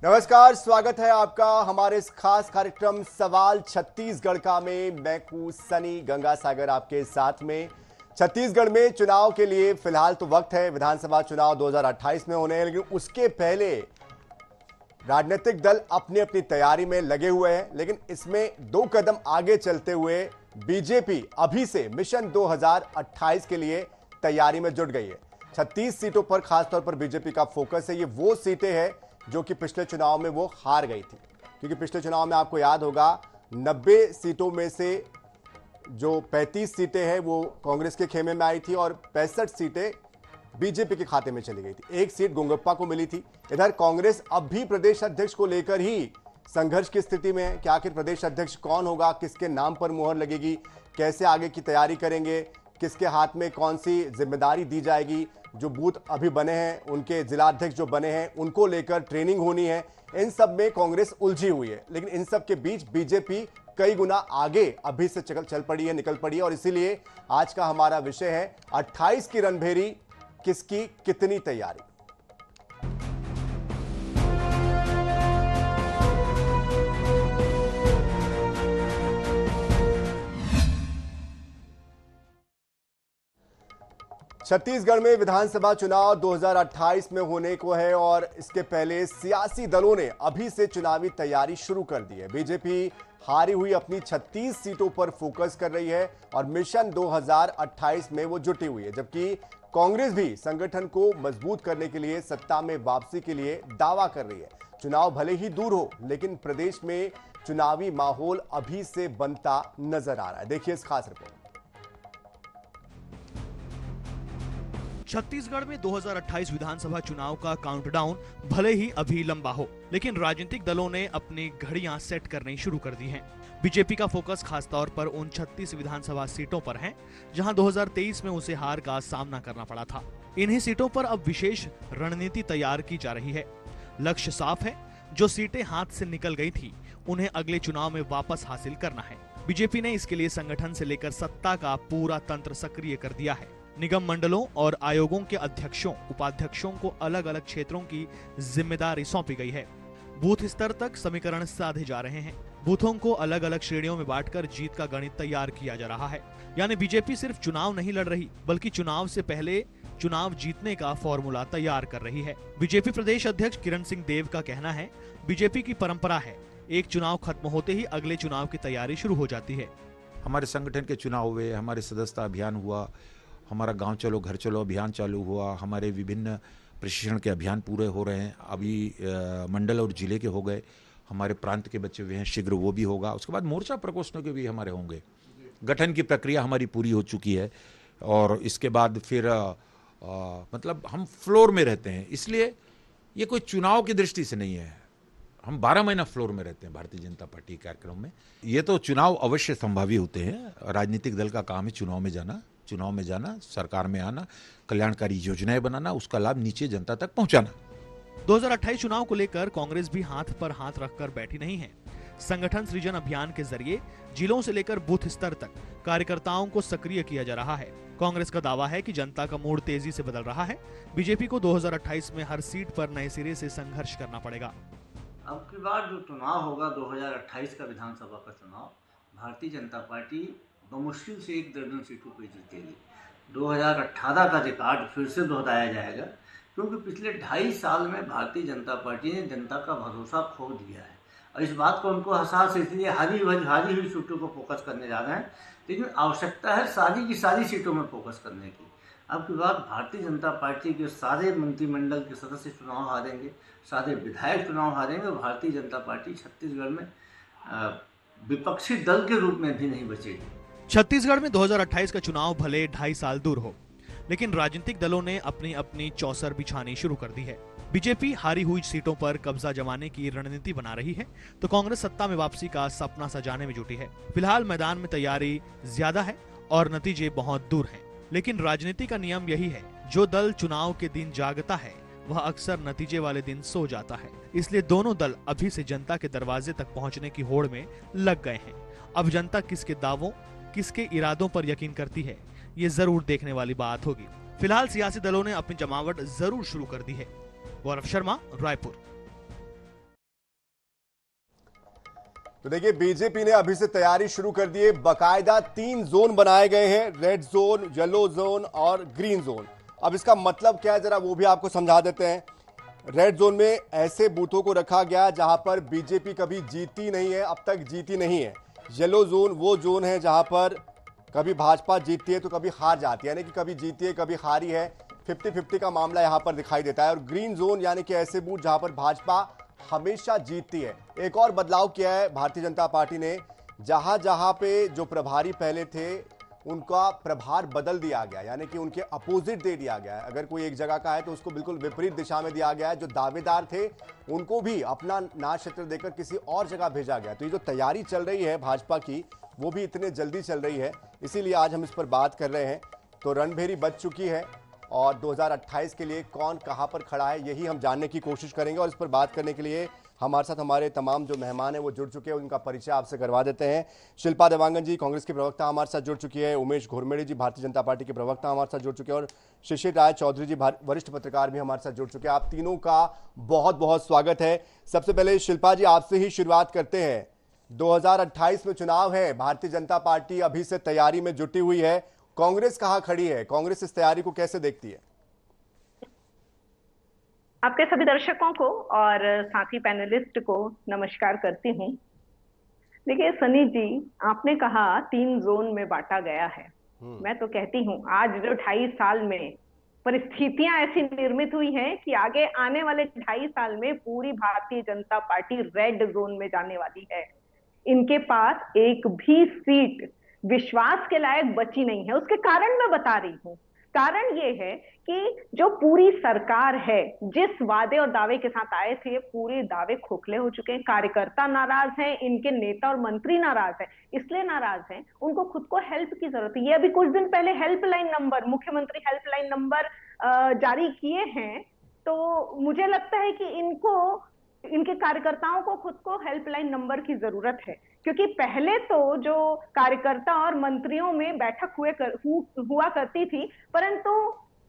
नमस्कार, स्वागत है आपका हमारे इस खास कार्यक्रम सवाल छत्तीसगढ़ का में। मैं हूं सनी गंगासागर आपके साथ में। छत्तीसगढ़ में चुनाव के लिए फिलहाल तो वक्त है, विधानसभा चुनाव 2028 में होने हैं, लेकिन उसके पहले राजनीतिक दल अपनी अपनी तैयारी में लगे हुए हैं। लेकिन इसमें दो कदम आगे चलते हुए बीजेपी अभी से मिशन 2028 के लिए तैयारी में जुट गई है। 36 सीटों पर खासतौर पर बीजेपी का फोकस है। ये वो सीटें हैं जो कि पिछले चुनाव में वो हार गई थी, क्योंकि पिछले चुनाव में आपको याद होगा 90 सीटों में से जो 35 सीटें हैं वो कांग्रेस के खेमे में आई थी और 65 सीटें बीजेपी के खाते में चली गई थी। एक सीट गोंगप्पा को मिली थी। इधर कांग्रेस अब भी प्रदेश अध्यक्ष को लेकर ही संघर्ष की स्थिति में है कि आखिर प्रदेश अध्यक्ष कौन होगा, किसके नाम पर मुहर लगेगी, कैसे आगे की तैयारी करेंगे, किसके हाथ में कौन सी जिम्मेदारी दी जाएगी। जो बूथ अभी बने हैं, उनके जिला अध्यक्ष जो बने हैं, उनको लेकर ट्रेनिंग होनी है। इन सब में कांग्रेस उलझी हुई है, लेकिन इन सब के बीच बीजेपी कई गुना आगे अभी से चल पड़ी है, निकल पड़ी है। और इसीलिए आज का हमारा विषय है 28 की रणभेरी, किसकी कितनी तैयारी। छत्तीसगढ़ में विधानसभा चुनाव 2028 में होने को है और इसके पहले सियासी दलों ने अभी से चुनावी तैयारी शुरू कर दी है। बीजेपी हारी हुई अपनी 36 सीटों पर फोकस कर रही है और मिशन 2028 में वो जुटी हुई है, जबकि कांग्रेस भी संगठन को मजबूत करने के लिए सत्ता में वापसी के लिए दावा कर रही है। चुनाव भले ही दूर हो, लेकिन प्रदेश में चुनावी माहौल अभी से बनता नजर आ रहा है। देखिए इस खास रिपोर्ट। छत्तीसगढ़ में 2028 विधानसभा चुनाव का काउंटडाउन भले ही अभी लंबा हो, लेकिन राजनीतिक दलों ने अपनी घड़ियां सेट करनी शुरू कर दी हैं। बीजेपी का फोकस खासतौर पर उन 36 विधानसभा सीटों पर है जहां 2023 में उसे हार का सामना करना पड़ा था। इन्हीं सीटों पर अब विशेष रणनीति तैयार की जा रही है। लक्ष्य साफ है, जो सीटें हाथ से निकल गई थी उन्हें अगले चुनाव में वापस हासिल करना है। बीजेपी ने इसके लिए संगठन से लेकर सत्ता का पूरा तंत्र सक्रिय कर दिया है। निगम मंडलों और आयोगों के अध्यक्षों उपाध्यक्षों को अलग अलग क्षेत्रों की जिम्मेदारी सौंपी गई है। बूथ स्तर तक समीकरण साधे जा रहे हैं। बूथों को अलग अलग श्रेणियों में बांटकर जीत का गणित तैयार किया जा रहा है। यानी बीजेपी सिर्फ चुनाव नहीं लड़ रही, बल्कि चुनाव से पहले चुनाव जीतने का फॉर्मूला तैयार कर रही है। बीजेपी प्रदेश अध्यक्ष किरण सिंह देव का कहना है, बीजेपी की परंपरा है, एक चुनाव खत्म होते ही अगले चुनाव की तैयारी शुरू हो जाती है। हमारे संगठन के चुनाव हुए, हमारे सदस्यता अभियान हुआ, हमारा गांव चलो घर चलो अभियान चालू हुआ, हमारे विभिन्न प्रशिक्षण के अभियान पूरे हो रहे हैं। अभी मंडल और जिले के हो गए, हमारे प्रांत के बच्चे हुए हैं, शीघ्र वो भी होगा। उसके बाद मोर्चा प्रकोष्ठों के भी हमारे होंगे। गठन की प्रक्रिया हमारी पूरी हो चुकी है और इसके बाद फिर मतलब हम फ्लोर में रहते हैं। इसलिए ये कोई चुनाव की दृष्टि से नहीं है, हम 12 महीना फ्लोर में रहते हैं भारतीय जनता पार्टी कार्यक्रम में। ये तो चुनाव अवश्य संभावी होते हैं। राजनीतिक दल का काम है चुनाव में जाना, सरकार में आना, कल्याणकारी योजनाएं बनाना, उसका लाभ नीचे जनता तक पहुंचाना। 2028 चुनाव को लेकर कांग्रेस भी हाथ पर हाथ रखकर बैठी नहीं है। संगठन सृजन अभियान के जरिए जिलों से लेकर बूथ स्तर तक कार्यकर्ताओं को सक्रिय किया जा रहा है। कांग्रेस का दावा है कि जनता का मूड तेजी से बदल रहा है। बीजेपी को 2028 में हर सीट पर नए सिरे से संघर्ष करना पड़ेगा। अब की बार जो चुनाव होगा 2028 का विधानसभा का चुनाव, भारतीय जनता पार्टी मुश्किल से 1 दर्जन सीटों पर जीतेगी। 2018 का रिकॉर्ड फिर से दोहराया जाएगा, क्योंकि पिछले 2.5 साल में भारतीय जनता पार्टी ने जनता का भरोसा खो दिया है और इस बात को उनको एहसास है। इसलिए हारी हुई सीटों को फोकस करने जा रहे हैं, लेकिन आवश्यकता है सारी की सारी सीटों में फोकस करने की। अब की बात भारतीय जनता पार्टी के सारे मंत्रिमंडल के सदस्य चुनाव हारेंगे, सारे विधायक चुनाव हारेंगे। भारतीय जनता पार्टी छत्तीसगढ़ में विपक्षी दल के रूप में भी नहीं बचेगी। छत्तीसगढ़ में 2028 का चुनाव भले 2.5 साल दूर हो, लेकिन राजनीतिक दलों ने अपनी अपनी चौसर बिछानी शुरू कर दी है। बीजेपी हारी हुई सीटों पर कब्जा जमाने की रणनीति बना रही है, तो कांग्रेस सत्ता में वापसी का सपना सजाने में जुटी है। फिलहाल मैदान में तैयारी ज्यादा है और नतीजे बहुत दूर हैं, लेकिन राजनीति का नियम यही है, जो दल चुनाव के दिन जागता है वह अक्सर नतीजे वाले दिन सो जाता है। इसलिए दोनों दल अभी से जनता के दरवाजे तक पहुंचने की होड़ में लग गए हैं। अब जनता किसके दावों, किसके इरादों पर यकीन करती है, ये जरूर देखने वाली बात होगी। फिलहाल सियासी दलों ने अपनी जमावट जरूर शुरू कर दी है। गौरव शर्मा, रायपुर। तो देखिए, बीजेपी ने अभी से तैयारी शुरू कर दी है। बाकायदा 3 जोन बनाए गए हैं, रेड जोन, येलो जोन और ग्रीन जोन। अब इसका मतलब क्या है, जरा वो भी आपको समझा देते हैं। रेड जोन में ऐसे बूथों को रखा गया जहां पर बीजेपी कभी जीती नहीं है, अब तक जीती नहीं है। येलो जोन वो जोन है जहां पर कभी भाजपा जीतती है तो कभी हार जाती है, यानी कि कभी जीती है कभी हारी है। 50-50 का मामला यहां पर दिखाई देता है। और ग्रीन जोन यानी कि ऐसे बूथ जहां पर भाजपा हमेशा जीतती है। एक और बदलाव किया है भारतीय जनता पार्टी ने, जहां जहां पे जो प्रभारी पहले थे उनका प्रभार बदल दिया गया, यानी कि उनके अपोजिट दे दिया गया है। अगर कोई एक जगह का है तो उसको बिल्कुल विपरीत दिशा में दिया गया है। जो दावेदार थे उनको भी अपना नाम क्षेत्र देकर किसी और जगह भेजा गया। तो ये जो तैयारी चल रही है भाजपा की, वो भी इतने जल्दी चल रही है, इसीलिए आज हम इस पर बात कर रहे हैं। तो रणभेरी बज चुकी है और 2028 के लिए कौन कहां पर खड़ा है, यही हम जानने की कोशिश करेंगे। और इस पर बात करने के लिए हमारे साथ हमारे तमाम जो मेहमान हैं वो जुड़ चुके हैं, उनका परिचय आपसे करवा देते हैं। शिल्पा देवांगन जी कांग्रेस की प्रवक्ता हमारे साथ जुड़ चुकी है, उमेश घोरमेड़े जी भारतीय जनता पार्टी के प्रवक्ता हमारे साथ जुड़ चुके हैं, और शिशिर राय चौधरी जी वरिष्ठ पत्रकार भी हमारे साथ जुड़ चुके हैं। आप तीनों का बहुत बहुत स्वागत है। सबसे पहले शिल्पा जी, आपसे ही शुरुआत करते हैं। 2028 में चुनाव है, भारतीय जनता पार्टी अभी से तैयारी में जुटी हुई है, कांग्रेस कहां खड़ी है, कांग्रेस इस तैयारी को कैसे देखती है? आपके सभी दर्शकों को और साथी पैनलिस्ट को नमस्कार करती हूँ। देखिए सनी जी, आपने कहा 3 जोन में बांटा गया है। मैं तो कहती हूँ आज जो 2.5 साल में परिस्थितियां ऐसी निर्मित हुई हैं कि आगे आने वाले 2.5 साल में पूरी Bharatiya Janata party red zone में जाने वाली है। इनके पास एक भी सीट विश्वास के लायक बची नहीं है। उसके कारण मैं बता रही हूँ। कारण ये है कि जो पूरी सरकार है, जिस वादे और दावे के साथ आए थे, पूरे दावे खोखले हो चुके हैं। कार्यकर्ता नाराज हैं, इनके नेता और मंत्री नाराज हैं। इसलिए नाराज हैं, उनको खुद को हेल्प की जरूरत है। ये अभी कुछ दिन पहले हेल्पलाइन नंबर, मुख्यमंत्री हेल्पलाइन नंबर जारी किए हैं। तो मुझे लगता है कि इनके कार्यकर्ताओं को खुद को हेल्पलाइन नंबर की जरूरत है, क्योंकि पहले तो जो कार्यकर्ता और मंत्रियों में बैठक हुआ करती थी, परंतु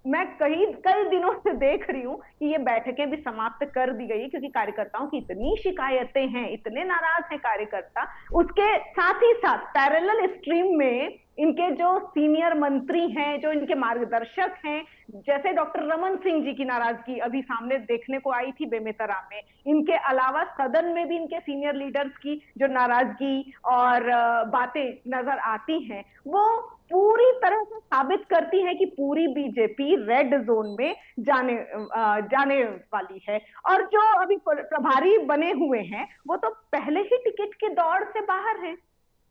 मैं कई दिनों से देख रही हूं कि ये बैठकें भी समाप्त कर दी गई, क्योंकि कार्यकर्ताओं की इतनी शिकायतें हैं, इतने नाराज हैं कार्यकर्ता। उसके साथ ही साथ पैरेलल स्ट्रीम में इनके जो सीनियर मंत्री हैं, जो इनके मार्गदर्शक हैं, जैसे डॉक्टर रमन सिंह जी की नाराजगी अभी सामने देखने को आई थी बेमेतरा में। इनके अलावा सदन में भी इनके सीनियर लीडर्स की जो नाराजगी और बातें नजर आती हैं, वो पूरी तरह से साबित करती है कि पूरी बीजेपी रेड जोन में जाने वाली है। और जो अभी प्रभारी बने हुए हैं, वो तो पहले ही टिकट की दौड़ से बाहर हैं।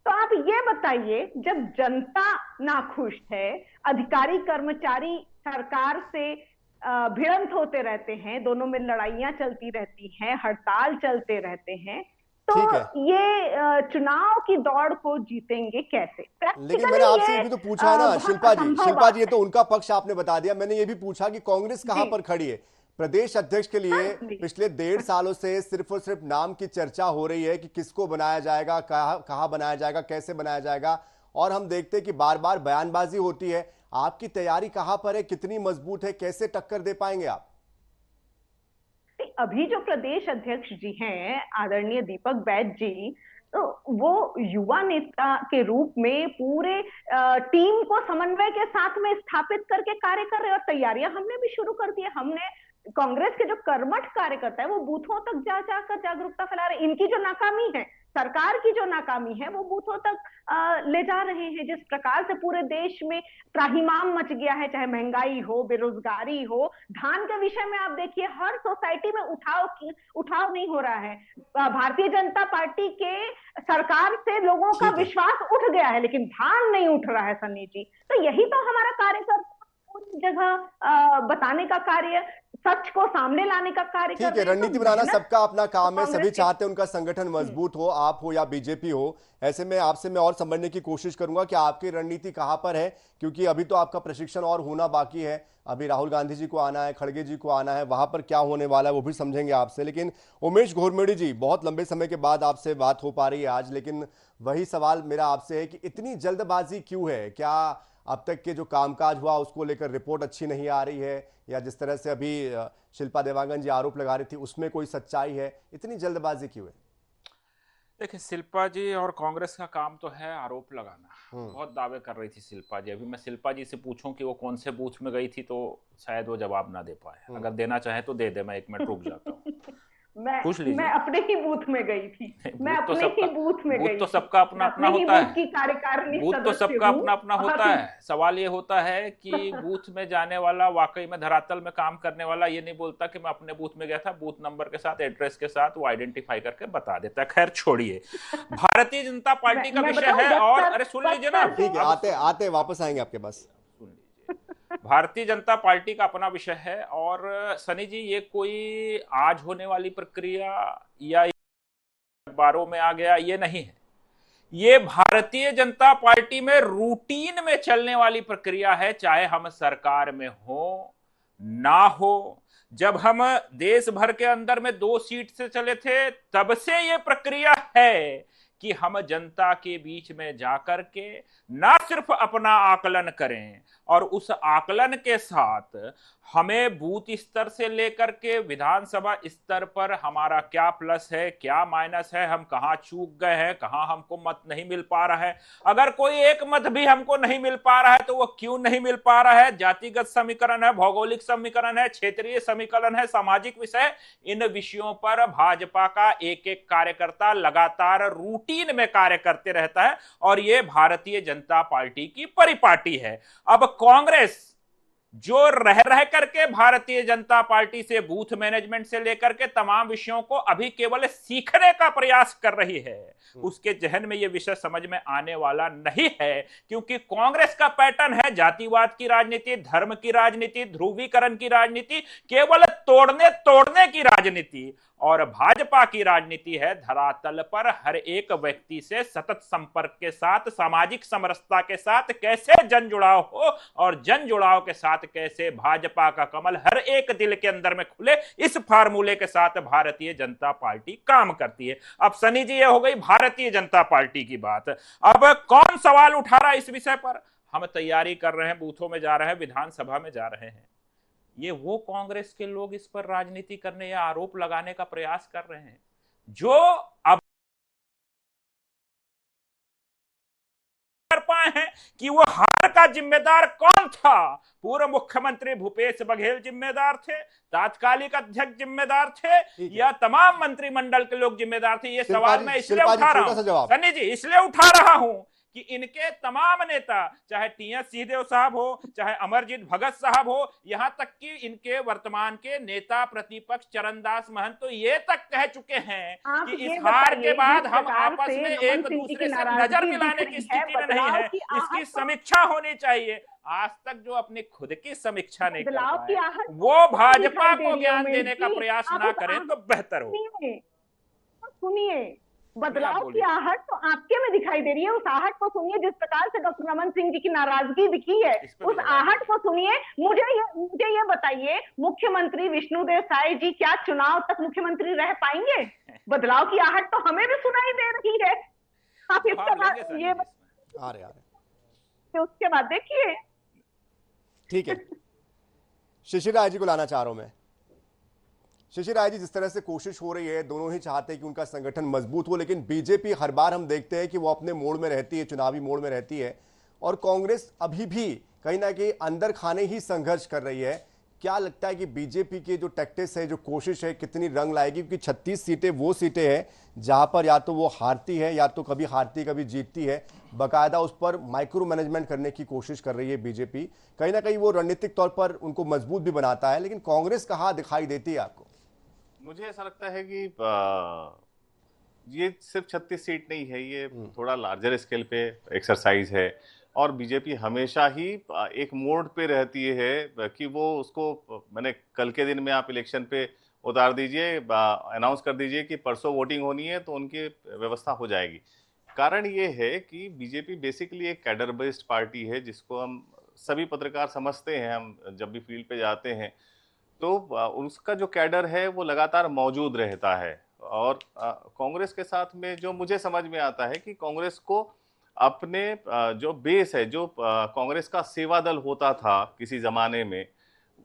तो आप ये बताइए, जब जनता नाखुश है, अधिकारी कर्मचारी सरकार से भिड़ंत होते रहते हैं, दोनों में लड़ाइयां चलती रहती हैं, हड़ताल चलते रहते हैं, तो ये चुनाव की दौड़ को जीतेंगे कैसे? लेकिन मैंने आपसे ये भी तो पूछा है ना शिल्पा जी, ये तो उनका पक्ष आपने बता दिया। मैंने ये भी पूछा कि कांग्रेस कहां पर खड़ी है। प्रदेश अध्यक्ष के लिए पिछले 1.5 सालों से सिर्फ और सिर्फ नाम की चर्चा हो रही है कि किसको बनाया जाएगा, कहां बनाया जाएगा, कैसे बनाया जाएगा, और हम देखते हैं कि बार बार बयानबाजी होती है। आपकी तैयारी कहां पर है, कितनी मजबूत है, कैसे टक्कर दे पाएंगे आप? अभी जो प्रदेश अध्यक्ष जी हैं, आदरणीय दीपक बैज जी, तो वो युवा नेता के रूप में पूरे टीम को समन्वय के साथ में स्थापित करके कार्य कर रहे हैं। और तैयारियां हमने भी शुरू कर दी है। हमने कांग्रेस के जो कर्मठ कार्यकर्ता है, वो बूथों तक जाकर जागरूकता फैला रहे हैं। इनकी जो नाकामी है, सरकार की जो नाकामी है, वो बूथों तक ले जा रहे हैं। जिस प्रकार से पूरे देश में त्राहिमाम मच गया है, चाहे महंगाई हो, बेरोजगारी हो, धान के विषय में आप देखिए, हर सोसाइटी में उठाव नहीं हो रहा है। भारतीय जनता पार्टी के सरकार से लोगों का विश्वास उठ गया है, लेकिन धान नहीं उठ रहा है सन्नी जी। तो यही तो हमारा कार्य करता, पूरी जगह बताने का कार्य, सच को सामने लाने का कार्य। ठीक है, रणनीति बनाना सबका अपना काम है, सभी चाहते हैं उनका संगठन मजबूत हो, आप हो या बीजेपी हो। ऐसे में आपसे मैं और समझने की कोशिश करूंगा कि आपकी रणनीति कहां पर है, क्योंकि अभी तो आपका प्रशिक्षण और होना बाकी है। अभी राहुल गांधी जी को आना है, खड़गे जी को आना है, वहां पर क्या होने वाला है वो भी समझेंगे आपसे। लेकिन उमेश घोरमेड़े जी, बहुत लंबे समय के बाद आपसे बात हो पा रही है आज, लेकिन वही सवाल मेरा आपसे है कि इतनी जल्दबाजी क्यों है? क्या अब तक के जो कामकाज हुआ उसको लेकर रिपोर्ट अच्छी नहीं आ रही है, या जिस तरह से अभी शिल्पा देवांगन जी आरोप लगा रही थी उसमें कोई सच्चाई है? इतनी जल्दबाजी क्यों है? देखिए, शिल्पा जी और कांग्रेस का काम तो है आरोप लगाना। बहुत दावे कर रही थी शिल्पा जी। अभी मैं शिल्पा जी से पूछूं कि वो कौन से बूथ में गई थी तो शायद वो जवाब ना दे पाए। अगर देना चाहे तो दे दे, मैं 1 मिनट रुक जाता हूँ। पूछ मैं लीजिए। अपने ही बूथ में गई थी। मैं बूथ तो अपने ही सबका बूथ में बूथ गई तो थी। सबका अपना मैं अपना अपने ही होता बूथ है। की कार्यकारिणी बूथ तो सदस्य सबका हूँ। अपना अपना और होता है। सवाल ये होता है कि बूथ में जाने वाला वाकई में धरातल में काम करने वाला ये नहीं बोलता कि मैं अपने बूथ में गया था, बूथ नंबर के साथ एड्रेस के साथ वो आइडेंटिफाई करके बता देता है। खैर छोड़िए, भारतीय जनता पार्टी का मैं विषय बताऊं, है। और बख्तर अरे सुन लीजिए ना, बख्तर से ठीक है, अब आते आते वापस आएंगे आपके पास। सुन लीजिए, भारतीय जनता पार्टी का अपना विषय है। और सनी जी, ये कोई आज होने वाली प्रक्रिया या अखबारों में आ गया ये नहीं है। ये भारतीय जनता पार्टी में रूटीन में चलने वाली प्रक्रिया है, चाहे हम सरकार में हो ना हो। जब हम देश भर के अंदर में 2 सीट से चले थे तब से ये प्रक्रिया है कि हम जनता के बीच में जाकर के ना सिर्फ अपना आकलन करें, और उस आकलन के साथ हमें बूथ स्तर से लेकर के विधानसभा स्तर पर हमारा क्या प्लस है, क्या माइनस है, हम कहां चूक गए हैं, कहां हमको मत नहीं मिल पा रहा है। अगर कोई एक मत भी हमको नहीं मिल पा रहा है तो वो क्यों नहीं मिल पा रहा है, जातिगत समीकरण है, भौगोलिक समीकरण है, क्षेत्रीय समीकरण है, सामाजिक विषय, इन विषयों पर भाजपा का एक एक कार्यकर्ता लगातार रूटीन में कार्य करते रहता है। और ये भारतीय जनता पार्टी की परिपाटी है। अब कांग्रेस जो रह रह करके भारतीय जनता पार्टी से बूथ मैनेजमेंट से लेकर के तमाम विषयों को अभी केवल सीखने का प्रयास कर रही है, उसके जहन में यह विषय समझ में आने वाला नहीं है। क्योंकि कांग्रेस का पैटर्न है जातिवाद की राजनीति, धर्म की राजनीति, ध्रुवीकरण की राजनीति, केवल तोड़ने की राजनीति। और भाजपा की राजनीति है धरातल पर हर एक व्यक्ति से सतत संपर्क के साथ, सामाजिक समरसता के साथ कैसे जन जुड़ाव हो, और जन जुड़ाव के साथ कैसे भाजपा का कमल हर एक दिल के अंदर में खुले, इस फार्मूले के साथ भारतीय जनता पार्टी काम करती है। अब सनी जी, ये हो गई भारतीय जनता पार्टी की बात। अब कौन सवाल उठा रहा है इस विषय पर? हम तैयारी कर रहे हैं, बूथों में जा रहे हैं, विधानसभा में जा रहे हैं। ये वो कांग्रेस के लोग इस पर राजनीति करने या आरोप लगाने का प्रयास कर रहे हैं जो अब कर पाए हैं कि वो हार का जिम्मेदार कौन था। पूर्व मुख्यमंत्री भूपेश बघेल जिम्मेदार थे, तात्कालिक अध्यक्ष जिम्मेदार थे, या तमाम मंत्रिमंडल के लोग जिम्मेदार थे। ये सवाल मैं इसलिए उठा रहा हूं सन्नी जी, इसलिए उठा रहा हूं कि इनके तमाम नेता, चाहे टीएस सिंहदेव साहब हो, चाहे अमरजीत भगत साहब हो, यहां तक कि इनके वर्तमान के नेता प्रतिपक्ष चरणदास महंत तो ये तक कह चुके हैं कि इस हार के बाद हम आपस में एक दूसरे से नजर मिलाने की स्थिति में नहीं है, इसकी समीक्षा होनी चाहिए। आज तक जो अपनी खुद की समीक्षा नहीं कर पाए, वो भाजपा को ज्ञान देने का प्रयास ना करें तो बेहतर हो। सुनिए, बदलाव की आहट तो आपके में दिखाई दे रही है। उस आहट को सुनिए जिस प्रकार से डॉक्टर रमन सिंह जी की नाराजगी दिखी है, उस आहट को सुनिए। मुझे ये बताइए, मुख्यमंत्री विष्णुदेव साय जी क्या चुनाव तक मुख्यमंत्री रह पाएंगे? बदलाव की आहट तो हमें भी सुनाई दे रही है। आप इसके बाद ये आ रहे तो उसके बाद देखिए। ठीक है, शिशिर राय जी को लाना चाह रहा हूं मैं। शिशिर राय जी, जिस तरह से कोशिश हो रही है, दोनों ही चाहते हैं कि उनका संगठन मजबूत हो, लेकिन बीजेपी हर बार हम देखते हैं कि वो अपने मोड़ में रहती है, चुनावी मोड़ में रहती है, और कांग्रेस अभी भी कहीं ना कहीं अंदर खाने ही संघर्ष कर रही है। क्या लगता है कि बीजेपी की जो टैक्टिक्स है, जो कोशिश है, कितनी रंग लाएगी? क्योंकि 36 सीटें वो सीटें हैं जहां पर या तो वो हारती है, या तो कभी हारती कभी जीतती है। बाकायदा उस पर माइक्रो मैनेजमेंट करने की कोशिश कर रही है बीजेपी। कहीं ना कहीं वो रणनीतिक तौर पर उनको मजबूत भी बनाता है, लेकिन कांग्रेस कहाँ दिखाई देती है आपको? मुझे ऐसा लगता है कि ये सिर्फ 36 सीट नहीं है, ये थोड़ा लार्जर स्केल पे एक्सरसाइज है। और बीजेपी हमेशा ही एक मोड पे रहती है कि वो उसको, मैंने कल के दिन में आप इलेक्शन पे उतार दीजिए, अनाउंस कर दीजिए कि परसों वोटिंग होनी है तो उनकी व्यवस्था हो जाएगी। कारण ये है कि बीजेपी बेसिकली एक कैडर बेस्ड पार्टी है, जिसको हम सभी पत्रकार समझते हैं। हम जब भी फील्ड पे जाते हैं तो उसका जो कैडर है वो लगातार मौजूद रहता है। और कांग्रेस के साथ में जो मुझे समझ में आता है कि कांग्रेस को अपने जो बेस है, जो कांग्रेस का सेवा दल होता था किसी ज़माने में,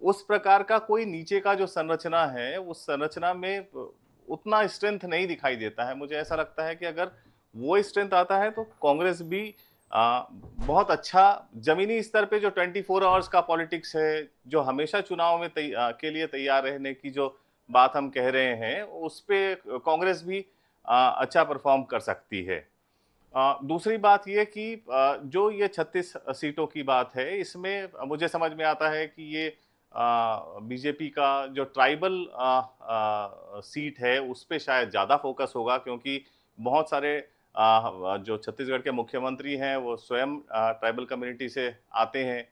उस प्रकार का कोई नीचे का जो संरचना है, उस संरचना में उतना स्ट्रेंथ नहीं दिखाई देता है। मुझे ऐसा लगता है कि अगर वो स्ट्रेंथ आता है तो कांग्रेस भी बहुत अच्छा जमीनी स्तर पे जो 24 आवर्स का पॉलिटिक्स है, जो हमेशा चुनाव में के लिए तैयार रहने की जो बात हम कह रहे हैं, उस पे कांग्रेस भी अच्छा परफॉर्म कर सकती है। दूसरी बात ये कि जो ये 36 सीटों की बात है, इसमें मुझे समझ में आता है कि ये बीजेपी का जो ट्राइबल सीट है उस पे शायद ज़्यादा फोकस होगा, क्योंकि बहुत सारे जो छत्तीसगढ़ के मुख्यमंत्री हैं वो स्वयं ट्राइबल कम्युनिटी से आते हैं।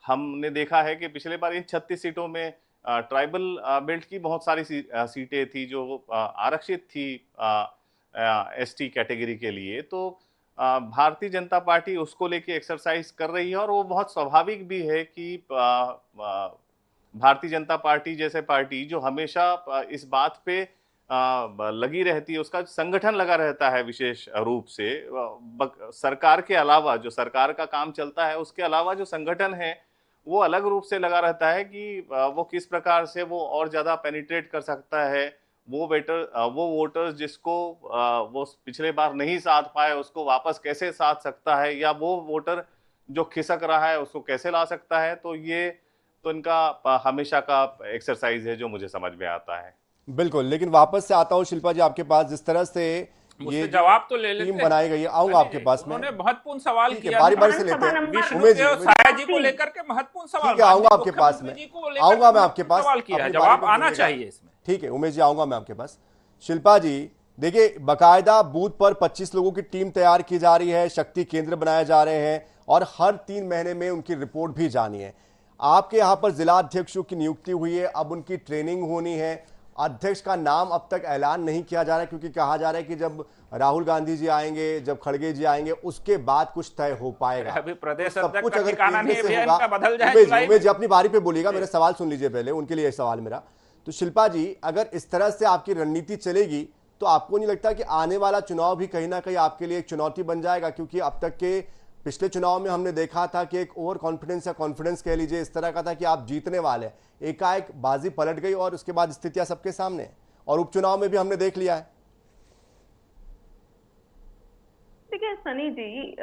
हमने देखा है कि पिछले बार इन 36 सीटों में ट्राइबल बेल्ट की बहुत सारी सीटें थी जो आरक्षित थी एसटी कैटेगरी के लिए। तो भारतीय जनता पार्टी उसको लेके एक्सरसाइज कर रही है, और वो बहुत स्वाभाविक भी है कि भारतीय जनता पार्टी जैसे पार्टी जो हमेशा इस बात पे लगी रहती है, उसका संगठन लगा रहता है विशेष रूप से सरकार के अलावा, जो सरकार का काम चलता है उसके अलावा जो संगठन है वो अलग रूप से लगा रहता है कि वो किस प्रकार से वो और ज्यादा पेनिट्रेट कर सकता है, वो वोटर्स जिसको वो पिछले बार नहीं साध पाए उसको वापस कैसे साध सकता है, या वो वोटर जो खिसक रहा है उसको कैसे ला सकता है। तो ये तो इनका हमेशा का एक्सरसाइज है जो मुझे समझ में आता है। बिल्कुल, लेकिन वापस से आता हूँ शिल्पा जी आपके पास, जिस तरह से ये जवाब तो ले लेते टीम बनाई गई है, आऊंगा आपके पास में। उन्होंने महत्वपूर्ण सवाल किया, बारी बारी से लेते हैं। विष्णुदेव साय जी को लेकर के महत्वपूर्ण सवाल, ठीक है, आऊंगा आपके पास में, आऊंगा मैं आपके पास, सवाल किया है, जवाब आना चाहिए इसमें। ठीक है उमेश जी, आऊंगा मैं आपके पास। शिल्पा जी देखिए, बाकायदा बूथ पर 25 लोगों की टीम तैयार की जा रही है, शक्ति केंद्र बनाए जा रहे हैं, और हर 3 महीने में उनकी रिपोर्ट भी जानी है। आपके यहाँ पर जिला अध्यक्षों की नियुक्ति हुई है, अब उनकी ट्रेनिंग होनी है। अध्यक्ष का नाम अब तक ऐलान नहीं किया जा रहा है, क्योंकि कहा जा रहा है कि जब राहुल गांधी जी आएंगे, जब खड़गे जी आएंगे, उसके बाद कुछ तय हो पाएगा। अभी प्रदेश सब अध्यक्ष कुछ का अगर ठिकाना केंद्र नहीं से है, होगा। इनका बदल जाए जुलाई में। उमेश जी अपनी बारी पे बोलिएगा, मेरा सवाल सुन लीजिए पहले, उनके लिए सवाल मेरा। तो शिल्पा जी, अगर इस तरह से आपकी रणनीति चलेगी तो आपको नहीं लगता कि आने वाला चुनाव भी कहीं ना कहीं आपके लिए एक चुनौती बन जाएगा? क्योंकि अब तक के पिछले चुनाव में हमने देखा था कि एक ओवर कॉन्फिडेंस या कॉन्फिडेंस कह लीजिए इस तरह का था कि आप जीतने वाले हैं, एकाएक बाजी पलट गई और उसके बाद स्थितियां सबके सामने है, और उपचुनाव में भी हमने देख लिया है। देखिए सनी जी,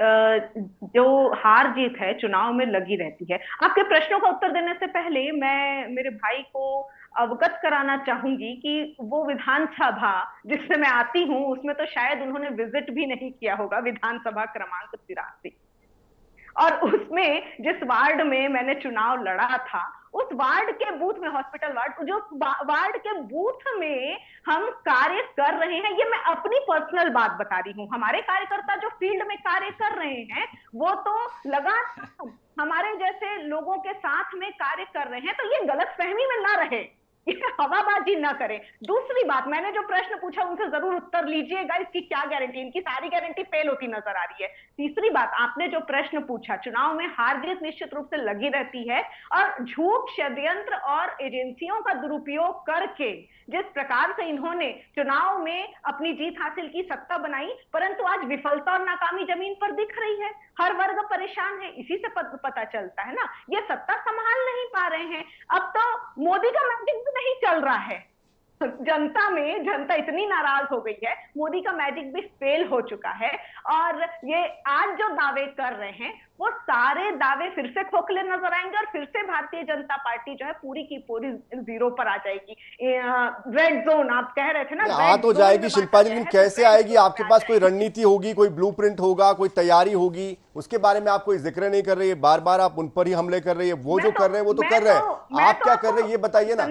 जो हार जीत है चुनाव में लगी रहती है। आपके प्रश्नों का उत्तर देने से पहले मैं मेरे भाई को अवगत कराना चाहूंगी कि वो विधानसभा जिससे मैं आती हूँ उसमें तो शायद उन्होंने विजिट भी नहीं किया होगा, विधानसभा क्रमांक 83, और उसमें जिस वार्ड में मैंने चुनाव लड़ा था उस वार्ड के बूथ में, हॉस्पिटल वार्ड, जो वार्ड के बूथ में हम कार्य कर रहे हैं, ये मैं अपनी पर्सनल बात बता रही हूँ। हमारे कार्यकर्ता जो फील्ड में कार्य कर रहे हैं वो तो लगातार हमारे जैसे लोगों के साथ में कार्य कर रहे हैं, तो ये गलतफहमी में ना रहे, ये हवाबाजी ना करें। दूसरी बात, मैंने जो प्रश्न पूछा उनसे जरूर उत्तर लीजिएगा, इसकी क्या गारंटी, इनकी सारी गारंटी फेल होती नजर आ रही है। तीसरी बात, आपने जो प्रश्न पूछा, चुनाव में हार जीत निश्चित रूप से लगी रहती है, और झूठ, षड्यंत्र और एजेंसियों का दुरुपयोग करके जिस प्रकार से इन्होंने चुनाव में अपनी जीत हासिल की, सत्ता बनाई, परंतु आज विफलता और नाकामी जमीन पर दिख रही है। हर वर्ग परेशान है, इसी से पता चलता है ना, ये सत्ता संभाल नहीं पा रहे हैं। अब तो मोदी का मैजिक भी नहीं चल रहा है, जनता इतनी नाराज हो गई है, मोदी का मैजिक भी फेल हो चुका है, और ये आज जो दावे कर रहे हैं वो सारे दावे फिर से खोखले नजर आएंगे, और फिर से भारतीय जनता पार्टी जो है पूरी की पूरी जीरो पर आ जाएगी। रेड जोन आप कह रहे थे ना, हाँ तो जाएगी शिल्पा जी, लेकिन कैसे आएगी? आपके पास कोई रणनीति होगी, कोई ब्लूप्रिंट होगा, कोई तैयारी होगी, उसके बारे में आप कोई जिक्र नहीं कर रही है, बार बार आप उन पर ही हमले कर रही है। वो जो कर रहे हैं वो तो कर रहे हैं, आप क्या कर रहे हैं ये बताइए ना।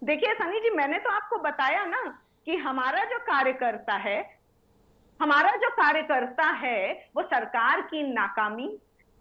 देखिए सनी जी, मैंने तो आपको बताया ना कि हमारा जो कार्यकर्ता है वो सरकार की नाकामी,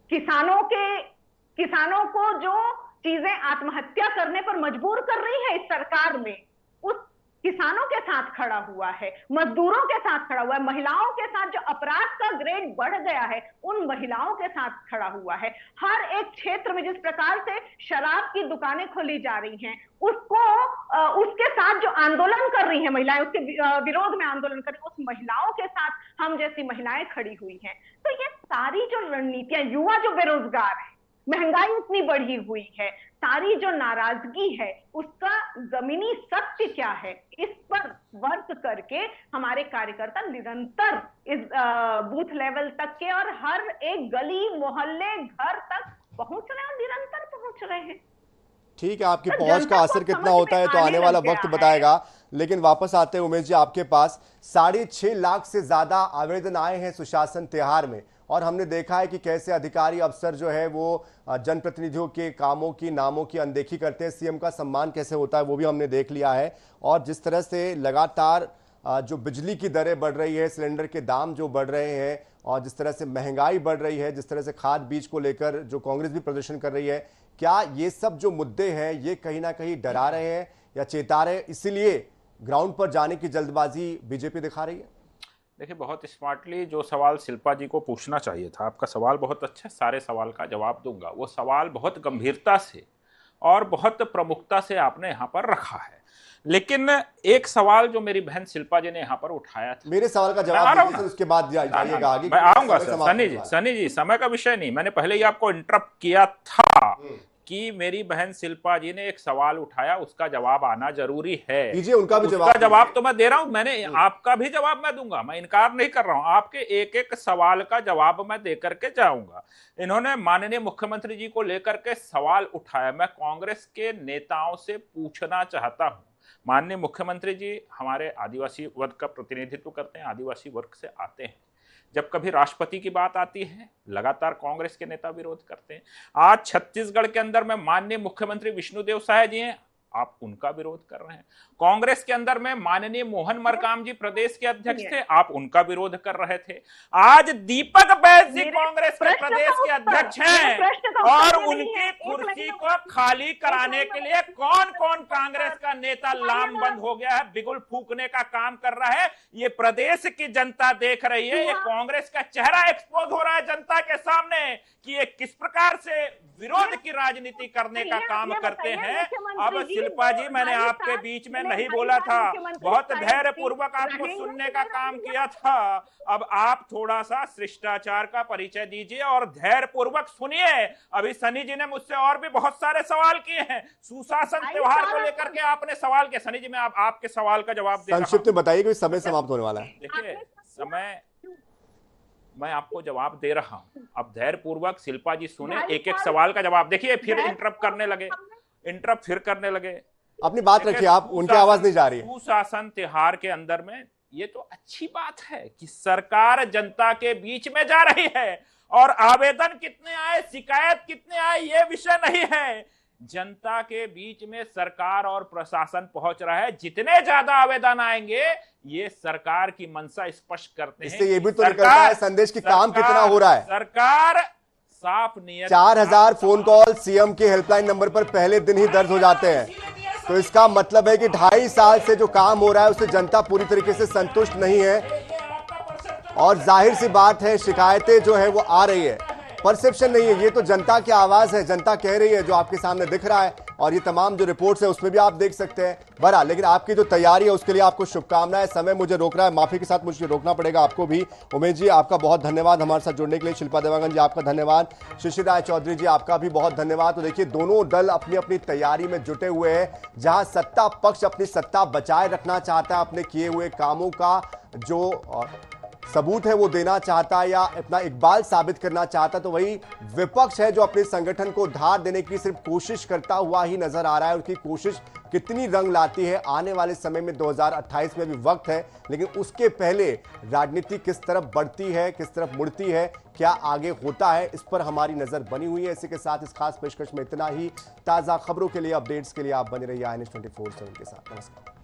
किसानों को जो चीजें आत्महत्या करने पर मजबूर कर रही है इस सरकार में, उस किसानों के साथ खड़ा हुआ है, मजदूरों के साथ खड़ा हुआ है, महिलाओं के साथ जो अपराध का ग्रेड बढ़ गया है उन महिलाओं के साथ खड़ा हुआ है। हर एक क्षेत्र में जिस प्रकार से शराब की दुकानें खोली जा रही हैं, उसके साथ जो आंदोलन कर रही हैं महिलाएं, उसके विरोध में आंदोलन कर रही हैं, उस महिलाओं के साथ हम जैसी महिलाएं खड़ी हुई हैं। तो ये सारी जो रणनीतियां, युवा जो बेरोजगार है, महंगाई इतनी बढ़ी हुई है, सारी जो नाराजगी है उसका जमीनी सत्य क्या है, इस पर वर्क करके हमारे कार्यकर्ता निरंतर इस बूथ लेवल तक के और हर एक गली मोहल्ले घर तक पहुंच रहे हैं और निरंतर पहुंच रहे हैं। ठीक है, आपकी तो पहुंच जनता का को असर कितना समझ होता है में तो आने आने लग वाला गया वक्त है। बताएगा। लेकिन वापस आते हैं उमेश जी आपके पास, 6.5 लाख से ज्यादा आवेदन आए हैं सुशासन त्योहार में, और हमने देखा है कि कैसे अधिकारी अफसर जो है वो जनप्रतिनिधियों के कामों की नामों की अनदेखी करते हैं। सीएम का सम्मान कैसे होता है वो भी हमने देख लिया है। और जिस तरह से लगातार जो बिजली की दरें बढ़ रही है, सिलेंडर के दाम जो बढ़ रहे हैं, और जिस तरह से महंगाई बढ़ रही है, जिस तरह से खाद बीज को लेकर जो कांग्रेस भी प्रदर्शन कर रही है, क्या ये सब जो मुद्दे हैं ये कहीं ना कहीं डरा रहे हैं या चेता रहे हैं, इसीलिए ग्राउंड पर जाने की जल्दबाजी बीजेपी दिखा रही है? देखिए, बहुत स्मार्टली जो सवाल शिल्पा जी को पूछना चाहिए था, आपका सवाल बहुत अच्छा है, सारे सवाल का जवाब दूंगा। वो सवाल बहुत गंभीरता से और बहुत प्रमुखता से आपने यहाँ पर रखा है, लेकिन एक सवाल जो मेरी बहन शिल्पा जी ने यहाँ पर उठाया था, मेरे सवाल का जवाब दीजिए सर, उसके बाद जाइएगा आगे। मैं आऊंगा सर। सनी जी समय का विषय नहीं, मैंने पहले ही आपको इंटरप्ट किया था कि मेरी बहन शिल्पा जी ने एक सवाल उठाया, उसका जवाब आना जरूरी है। दीजिए उनका भी उसका जवाब तो मैं दे रहा हूं, मैंने आपका भी जवाब मैं दूंगा, मैं इनकार नहीं कर रहा हूं। आपके एक एक सवाल का जवाब मैं दे करके जाऊंगा। इन्होंने माननीय मुख्यमंत्री जी को लेकर के सवाल उठाया। मैं कांग्रेस के नेताओं से पूछना चाहता हूं, माननीय मुख्यमंत्री जी हमारे आदिवासी वर्ग का प्रतिनिधित्व करते हैं, आदिवासी वर्ग से आते हैं। जब कभी राष्ट्रपति की बात आती है, लगातार कांग्रेस के नेता विरोध करते हैं। आज छत्तीसगढ़ के अंदर में माननीय मुख्यमंत्री विष्णुदेव साय जी हैं, आप उनका विरोध कर रहे हैं। कांग्रेस के अंदर में माननीय मोहन मरकाम जी प्रदेश के अध्यक्ष थे, आप उनका विरोध कर रहे थे। आज दीपक बैज जी कांग्रेस के प्रदेश के अध्यक्ष हैं, और उनकी कुर्सी को खाली कराने के लिए कौन कौन कांग्रेस का नेता लामबंद हो गया है, बिगुल फूकने का काम कर रहा है, ये प्रदेश की जनता देख रही है। ये कांग्रेस का चेहरा एक्सपोज हो रहा है जनता के सामने कि ये किस प्रकार से विरोध की राजनीति करने का काम करते हैं। अब शिल्पा जी, मैंने आपके बीच में नहीं बोला था, बहुत धैर्य पूर्वक आपको सुनने का काम किया था। अब आप थोड़ा सा शिष्टाचार का परिचय दीजिए और धैर्य पूर्वक सुनिए। अभी सनी जी ने मुझसे और भी बहुत सारे सवाल किए हैं, सुशासन त्योहार को लेकर के आपने सवाल किया। सनी जी, मैं आपके सवाल का जवाब दे रहा हूं। संक्षिप्त में बताइए कि समय समाप्त होने वाला है। देखिए, समय मैं आपको जवाब दे रहा हूं, अब धैर्य पूर्वक शिल्पा जी सुने, एक एक सवाल का जवाब। देखिए, फिर इंटरप्ट करने लगे, इंटरप्ट फिर करने लगे। अपनी बात रखिए आप, उनकी आवाज नहीं जा रही है। सुशासन त्योहार के अंदर में ये तो अच्छी बात है कि सरकार जनता के बीच में जा रही है, और आवेदन कितने आए, शिकायत कितने आए, ये विषय नहीं है। जनता के बीच में सरकार और प्रशासन पहुंच रहा है। जितने ज्यादा आवेदन आएंगे, ये सरकार की मंशा स्पष्ट करते हैं। इससे ये भी तो निकलता है संदेश की काम कितना हो रहा है। सरकार साफ नियत 4000 फोन कॉल सीएम के हेल्पलाइन नंबर पर पहले दिन ही दर्ज हो जाते हैं, तो इसका मतलब है कि 2.5 साल से जो काम हो रहा है उससे जनता पूरी तरीके से संतुष्ट नहीं है, और जाहिर सी बात है शिकायतें जो है वो आ रही है, परसेप्शन नहीं है। ये तो जनता की आवाज है, जनता कह रही है, जो आपके सामने दिख रहा है, और ये तमाम जो रिपोर्ट्स है उसमें भी आप देख सकते हैं। बहरहाल, लेकिन आपकी जो तैयारी है उसके लिए आपको शुभकामनाएं। समय मुझे रोक रहा है, माफी के साथ मुझे रोकना पड़ेगा आपको भी। उमेश जी, आपका बहुत धन्यवाद हमारे साथ जुड़ने के लिए। शिल्पा देवांगन जी, आपका धन्यवाद। शिशिर राय चौधरी जी, आपका भी बहुत धन्यवाद। तो देखिए, दोनों दल अपनी अपनी तैयारी में जुटे हुए हैं। जहां सत्ता पक्ष अपनी सत्ता बचाए रखना चाहता है, अपने किए हुए कामों का जो सबूत है वो देना चाहता है या अपना इकबाल साबित करना चाहता, तो वही विपक्ष है जो अपने संगठन को धार देने की सिर्फ कोशिश करता हुआ ही नजर आ रहा है। उसकी कोशिश कितनी रंग लाती है आने वाले समय में, 2028 में भी वक्त है, लेकिन उसके पहले राजनीति किस तरफ बढ़ती है, किस तरफ मुड़ती है, क्या आगे होता है, इस पर हमारी नजर बनी हुई है। इसी के साथ इस खास पेशकश में इतना ही। ताजा खबरों के लिए, अपडेट्स के लिए आप बने रहिए INS 24/7 के साथ। नमस्कार।